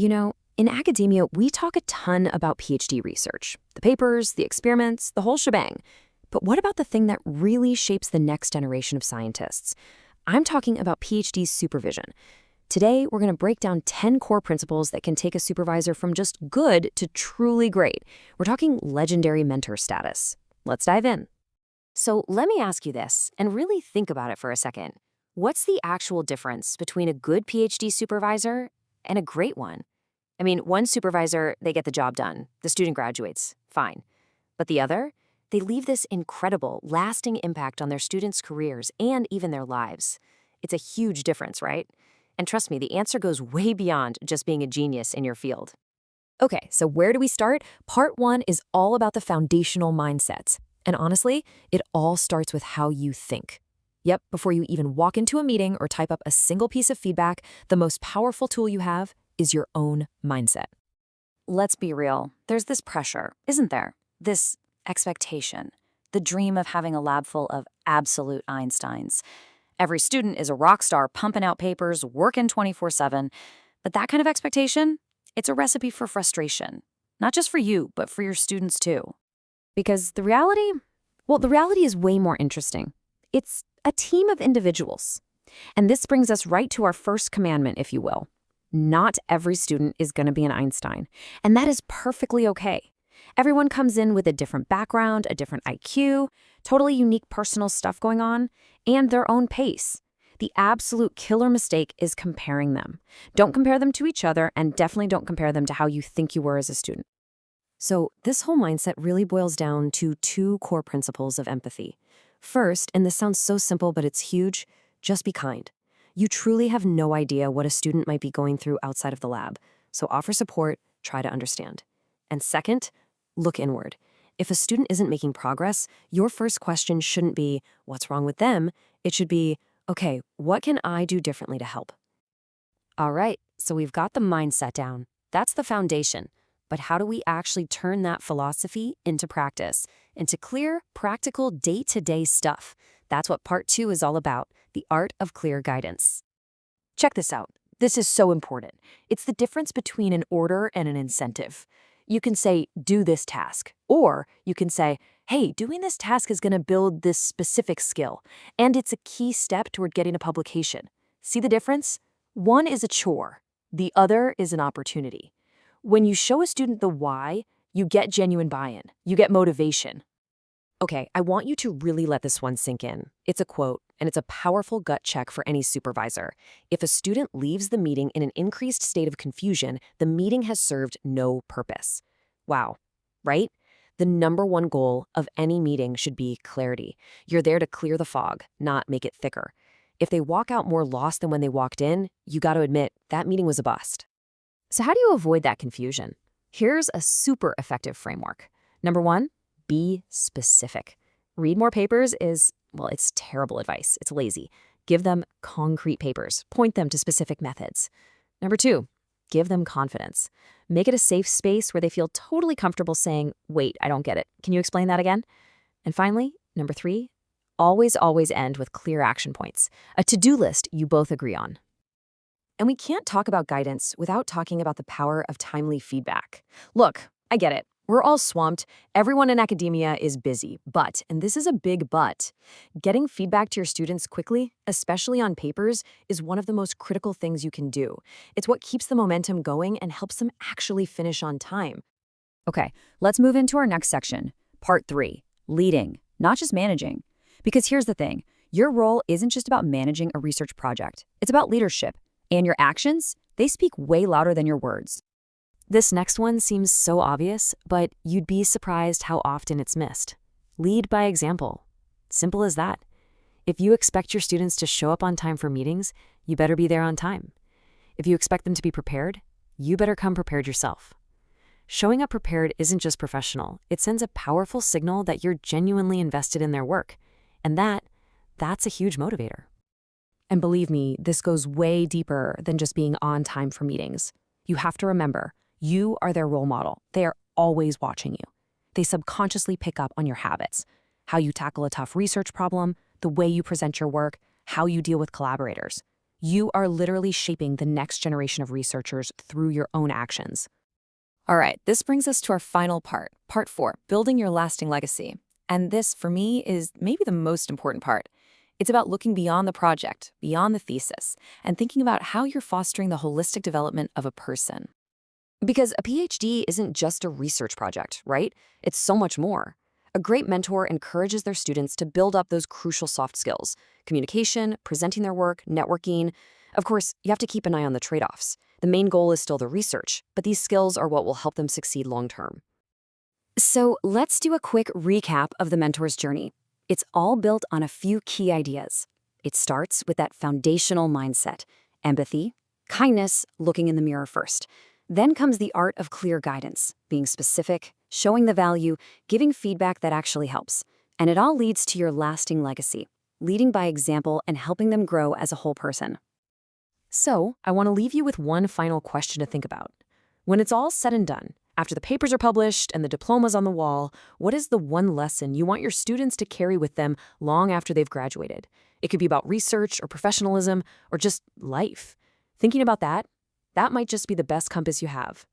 In academia, we talk a ton about PhD research, the papers, the experiments, the whole shebang. But what about the thing that really shapes the next generation of scientists? I'm talking about PhD supervision. Today, we're going to break down 10 core principles that can take a supervisor from just good to truly great. We're talking legendary mentor status. Let's dive in. So let me ask you this, and really think about it for a second. What's the actual difference between a good PhD supervisor and a great one? I mean, one supervisor, they get the job done. The student graduates. Fine. But the other? They leave this incredible, lasting impact on their students' careers and even their lives. It's a huge difference, right? And trust me, the answer goes way beyond just being a genius in your field. Okay, so where do we start? Part 1 is all about the foundational mindsets. And honestly, it all starts with how you think. Yep, before you even walk into a meeting or type up a single piece of feedback, the most powerful tool you have is your own mindset. Let's be real. There's this pressure, isn't there? This expectation, the dream of having a lab full of absolute Einsteins. Every student is a rock star pumping out papers, working 24/7. But that kind of expectation, it's a recipe for frustration. Not just for you, but for your students too. Because the reality is way more interesting. It's a team of individuals. And this brings us right to our first commandment, if you will. Not every student is going to be an Einstein. And that is perfectly okay. Everyone comes in with a different background, a different IQ, totally unique personal stuff going on, and their own pace. The absolute killer mistake is comparing them. Don't compare them to each other, and definitely don't compare them to how you think you were as a student. So this whole mindset really boils down to 2 core principles of empathy. First, and this sounds so simple, but it's huge, just be kind. You truly have no idea what a student might be going through outside of the lab, so offer support, try to understand. And second, look inward. If a student isn't making progress, your first question shouldn't be, what's wrong with them? It should be, okay, what can I do differently to help? All right, so we've got the mindset down. That's the foundation. But how do we actually turn that philosophy into practice, into clear, practical, day-to-day stuff? That's what part 2 is all about, the art of clear guidance. Check this out. This is so important. It's the difference between an order and an incentive. You can say, do this task, or you can say, hey, doing this task is going to build this specific skill, and it's a key step toward getting a publication. See the difference? One is a chore. The other is an opportunity. When you show a student the why, you get genuine buy-in. You get motivation. Okay, I want you to really let this one sink in. It's a quote, and it's a powerful gut check for any supervisor. If a student leaves the meeting in an increased state of confusion, the meeting has served no purpose. Wow, right? The number one goal of any meeting should be clarity. You're there to clear the fog, not make it thicker. If they walk out more lost than when they walked in, you got to admit that meeting was a bust. So how do you avoid that confusion? Here's a super effective framework. Number 1, be specific. Read more papers is, it's terrible advice. It's lazy. Give them concrete papers. Point them to specific methods. Number 2, give them confidence. Make it a safe space where they feel totally comfortable saying, wait, I don't get it. Can you explain that again? And finally, number 3, always end with clear action points. A to-do list you both agree on. And we can't talk about guidance without talking about the power of timely feedback. Look, I get it. We're all swamped. Everyone in academia is busy. But, and this is a big but, getting feedback to your students quickly, especially on papers, is one of the most critical things you can do. It's what keeps the momentum going and helps them actually finish on time. Okay, let's move into our next section, part 3, leading, not just managing. Because here's the thing, your role isn't just about managing a research project. It's about leadership. And your actions, they speak way louder than your words. This next one seems so obvious, but you'd be surprised how often it's missed. Lead by example. Simple as that. If you expect your students to show up on time for meetings, you better be there on time. If you expect them to be prepared, you better come prepared yourself. Showing up prepared isn't just professional. It sends a powerful signal that you're genuinely invested in their work. And that's a huge motivator. And believe me, this goes way deeper than just being on time for meetings. You have to remember, you are their role model. They are always watching you. They subconsciously pick up on your habits, how you tackle a tough research problem, the way you present your work, how you deal with collaborators. You are literally shaping the next generation of researchers through your own actions. All right, this brings us to our final part, part 4, building your lasting legacy. And this, for me, is maybe the most important part. It's about looking beyond the project, beyond the thesis, and thinking about how you're fostering the holistic development of a person. Because a PhD isn't just a research project, right? It's so much more. A great mentor encourages their students to build up those crucial soft skills: communication, presenting their work, networking. Of course, you have to keep an eye on the trade-offs. The main goal is still the research, but these skills are what will help them succeed long-term. So let's do a quick recap of the mentor's journey. It's all built on a few key ideas. It starts with that foundational mindset: empathy, kindness, looking in the mirror first. Then comes the art of clear guidance, being specific, showing the value, giving feedback that actually helps. And it all leads to your lasting legacy, leading by example and helping them grow as a whole person. So, I want to leave you with one final question to think about. When it's all said and done, after the papers are published and the diploma's on the wall, what is the one lesson you want your students to carry with them long after they've graduated? It could be about research or professionalism or just life. Thinking about that might just be the best compass you have.